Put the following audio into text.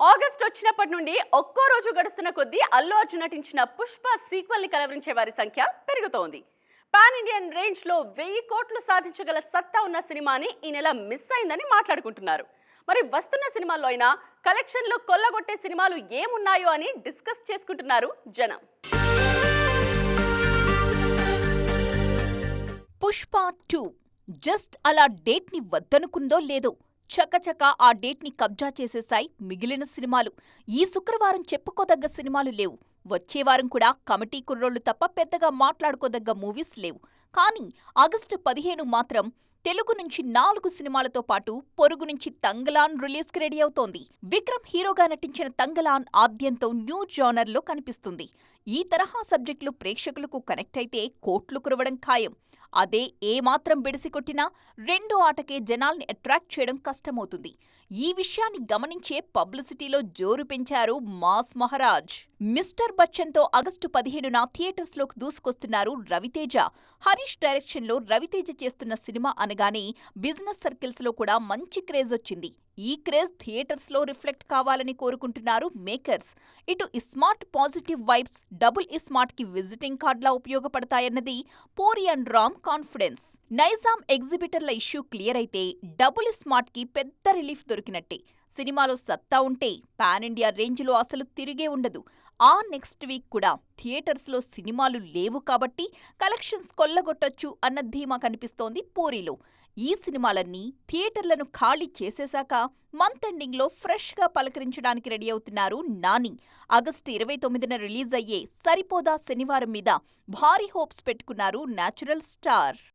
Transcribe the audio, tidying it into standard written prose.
August వచ్చినప్పటి నుండి ఒక్కో రోజు గడుస్తున్న కొద్దీ అల్లు అర్జున్ నటించిన పుష్ప సీక్వెల్ ని కలవరించే వారి సంఖ్య పెరుగుతోంది. పాన్ ఇండియన్ రేంజ్ లో 1000 కోట్లు సాధించగల సత్తా ఉన్న సినిమాని ఈ నెల మిస్ అయిందని మాట్లాడుకుంటున్నారు. మరి వస్తున్న సినిమాల్లో అయినా కలెక్షన్లు కొల్లగొట్టే సినిమాలు ఏమున్నాయో అని డిస్కస్ చేసుకుంటున్నారు జనం. పుష్ప 2 జస్ట్ అలా డేట్ ని వద్దనుకుందో లేదో చకచక ఆ డేట్ ని కబ్జా చేసేశాయి మిగిలిన సినిమాలు. ఈ శుక్రవారం చెప్పుకోదగ్గ సినిమాలు లేవు. వచ్చేవారం కూడా కమిటీ కుర్రోళ్లు తప్ప పెద్దగా మాట్లాడుకోదగ్గ మూవీస్ లేవు. కానీ ఆగస్టు 15 మాత్రం తెలుగు నుంచి 4 సినిమాలతో పాటు పొరుగు నుంచి తంగలాన్ రిలీజ్ కి రెడీ అవుతోంది. విక్రమ్ హీరోగా నటించిన తంగలాన్ ఆద్యంతో న్యూ జానర్ లో కనిపిస్తుంది. ఈ తరహా సబ్జెక్టులు ప్రేక్షకులకు కనెక్ట్ అయితే కోట్లు కురవడం ఖాయం. అదే ఏమాత్రం బెడిసికొట్టినా రెండో ఆటకే జనాల్ని అట్రాక్ట్ చేయడం కష్టమవుతుంది. ఈ విషయాన్ని గమనించే పబ్లిసిటీలో జోరు పెంచారు మాస్ మహారాజ్. మిస్టర్ బచ్చన్తో ఆగస్టు 15న థియేటర్స్లోకి దూసుకొస్తున్నారు రవితేజ. హరీష్ డైరెక్షన్లో రవితేజ చేస్తున్న సినిమా అనగానే బిజినెస్ సర్కిల్స్లో కూడా మంచి క్రేజ్ వచ్చింది. ఈ క్రేజ్ థియేటర్స్లో రిఫ్లెక్ట్ కావాలని కోరుకుంటున్నారు మేకర్స్. ఇటు Ismart positive vibes double Ismart కి విజిటింగ్ కార్డ్లా ఉపయోగపడతాయన్నది పోరి అండ్ రామ్ కాన్ఫిడెన్స్. నైజాం ఎగ్జిబిటర్ల ఇష్యూ క్లియర్ అయితే డబుల్ ఇస్మార్ట్ కి పెద్ద రిలీఫ్ దొరికినట్టే. సినిమాలో సత్తా ఉంటే పాన్ ఇండియా రేంజ్లో అసలు తిరిగే ఉండదు. ఆ నెక్స్ట్ వీక్ కూడా థియేటర్స్లో సినిమాలు లేవు కాబట్టి కలెక్షన్స్ కొల్లగొట్టొచ్చు అన్న ధీమా కనిపిస్తోంది పూరిలో. ఈ సినిమాలన్నీ థియేటర్లను ఖాళీ చేసేశాక మంత్ ఎండింగ్లో ఫ్రెష్గా పలకరించడానికి రెడీ అవుతున్నారు నాని. ఆగస్టు 29న రిలీజ్ అయ్యే సరిపోదా శనివారం మీద భారీ హోప్స్ పెట్టుకున్నారు న్యాచురల్ స్టార్.